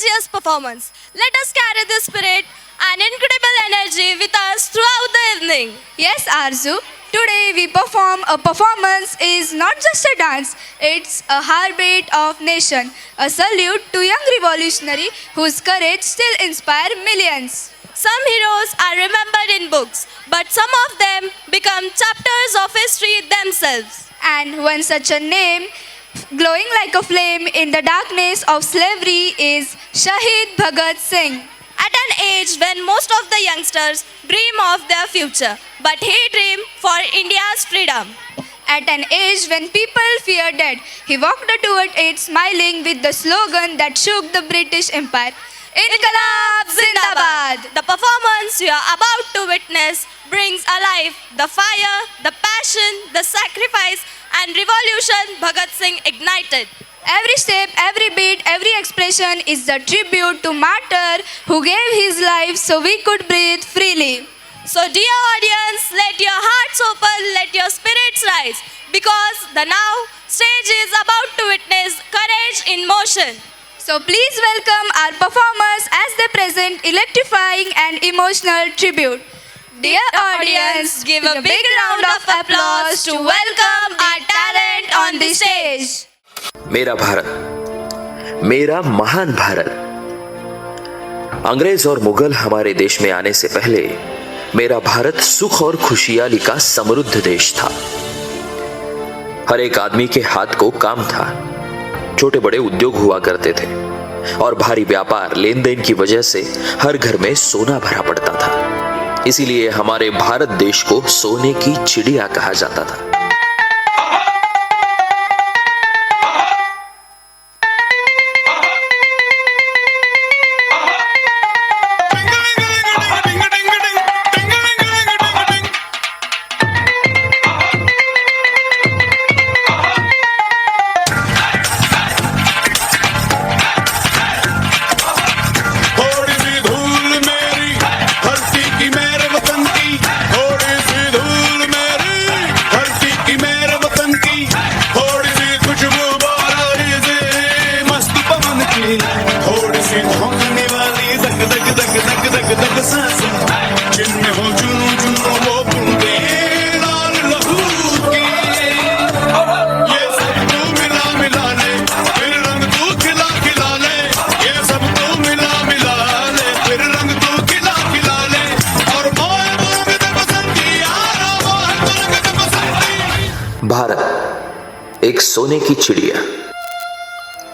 contagious performance. Let us carry this spirit and incredible energy with us throughout the evening. Yes, Arzu. Today we perform a performance is not just a dance, it's a heartbeat of nation. A salute to young revolutionary whose courage still inspire millions. Some heroes are remembered in books, but some of them become chapters of history themselves. And one such a name glowing like a flame in the darkness of slavery is Shahid Bhagat Singh. At an age when most of the youngsters dream of their future, but he dreamed for India's freedom. At an age when people feared death, he walked toward it smiling with the slogan that shook the British Empire. Inqilab Zindabad! The performance you are about to witness brings alive the fire, the passion, the sacrifice, and revolution Bhagat Singh ignited. Every step, every beat, every expression is a tribute to martyr who gave his life so we could breathe freely. So dear audience, let your hearts open, let your spirits rise, because the now stage is about to witness courage in motion. So please welcome our performers as they present electrifying and emotional tribute. Dear audience, give a big round of applause to welcome our talent on the stage. मेरा भारत, मेरा महान भारत। अंग्रेज और मुगल हमारे देश में आने से पहले मेरा भारत सुख और खुशहाली का समृद्ध देश था। हर एक आदमी के हाथ को काम था, छोटे बड़े उद्योग हुआ करते थे और भारी व्यापार लेन देन की वजह से हर घर में सोना भरा पड़ता था। इसीलिए हमारे भारत देश को सोने की चिड़िया कहा जाता था। भारत एक सोने की चिड़िया,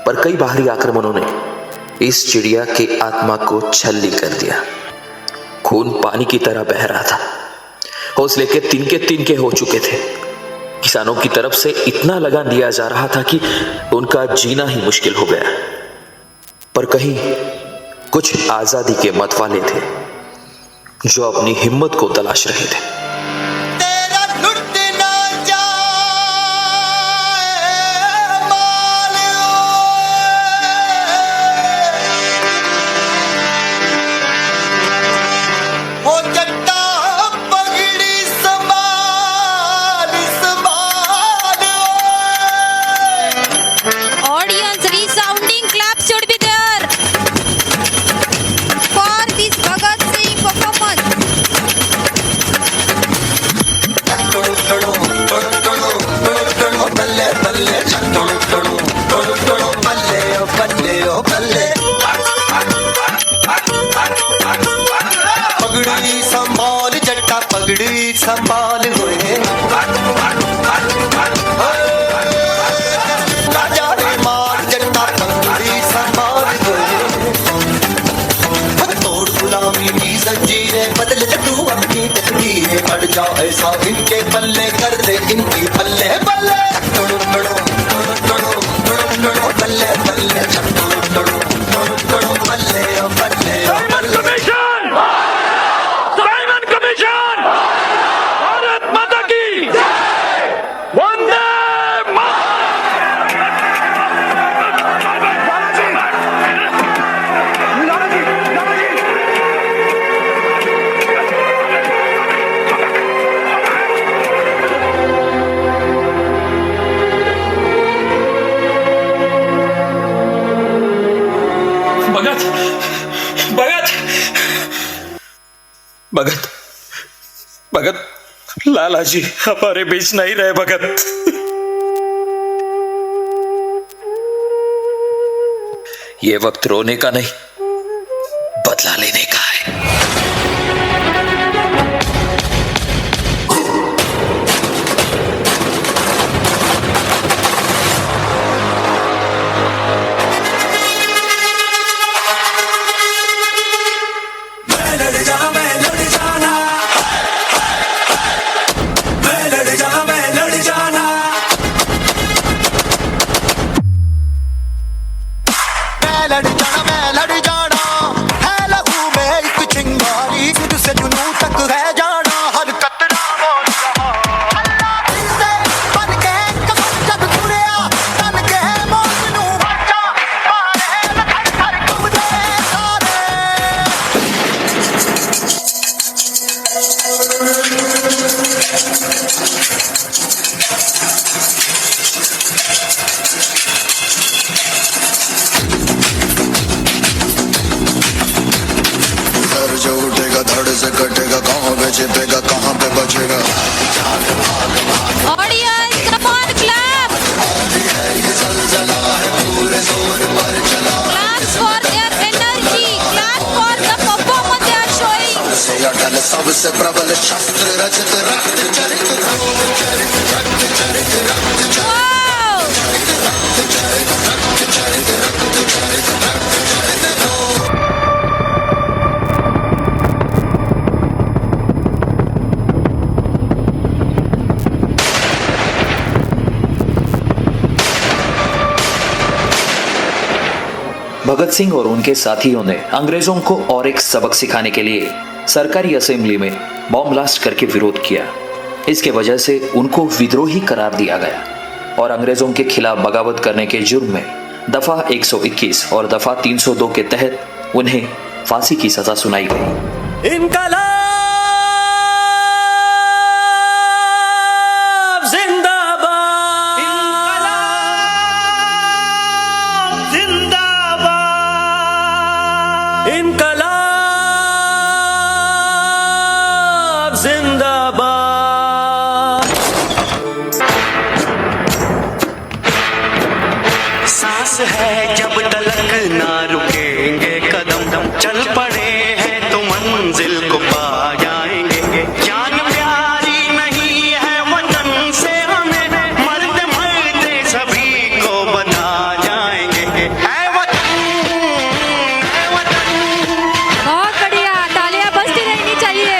पर कई बाहरी आक्रमणों ने इस चिड़िया के आत्मा को छल्ली कर दिया। खून पानी की तरह बह रहा था, हौसले के तिनके हो चुके थे। किसानों की तरफ से इतना लगान दिया जा रहा था कि उनका जीना ही मुश्किल हो गया। पर कहीं कुछ आजादी के मत वाले थे जो अपनी हिम्मत को तलाश रहे थे। पगड़ी संभाल होए राजा रे मार जट्टा पगड़ी संभाल होए तोड़ गुलामी की जंजीरें बदल तू अपनी तकदीरें अड़ जा ऐसा इनके पल्ले कर दे इनकी पल्ले पल्ले तोड़ो तोड़ो तोड़ो तोड़ो पल्ले पल्ले तोड़ो तोड़ो तोड़ो पल्ले पल्ले भगत भगत भगत भगत, लाला जी हमारे बीच नहीं रहे भगत। ये वक्त रोने का नहीं, बदला लेने का है। मैं लड़ जाना है लहू में एक चिंगारी, सिर से जुनून तक है जाना हर कतरा बोल रहा। अल्लाह से बन के कसम जब तुरिया तन के मौत नू बचा मारे लखन हर तुम दे सारे। जो उठेगा धड़ से कटेगा, कहाँ पे छिपेगा कहाँ पे बचेगा। Audience, come on, clap! Claps for their energy, clap for the performance they are showing. से अटल सबसे प्रबल शस्त्र रचित रक्त चरित Wow! भगत सिंह और उनके साथियों ने अंग्रेजों को और एक सबक सिखाने के लिए सरकारी असेंबली में बॉम्ब ब्लास्ट करके विरोध किया। इसके वजह से उनको विद्रोही करार दिया गया और अंग्रेजों के खिलाफ बगावत करने के जुर्म में दफा 121 और दफा 302 के तहत उन्हें फांसी की सजा सुनाई गई। इनकलाब जिंदाबाद, इनकलाब जिंदाबाद, इनकलाब जिंदाबाद। सांस है जब तलक ना रुकेंगे कदम, चल पड़े हैं तो मंजिल को पा जाएंगे। जान प्यारी नहीं है वतन से हमें, मरते मरते सभी को बता जाएंगे। है वतन, है वतन, बहुत बढ़िया, तालियां बजती रहनी चाहिए।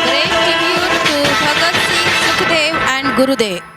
Great tribute to Bhagat Singh, Sukhdev and Gurudev.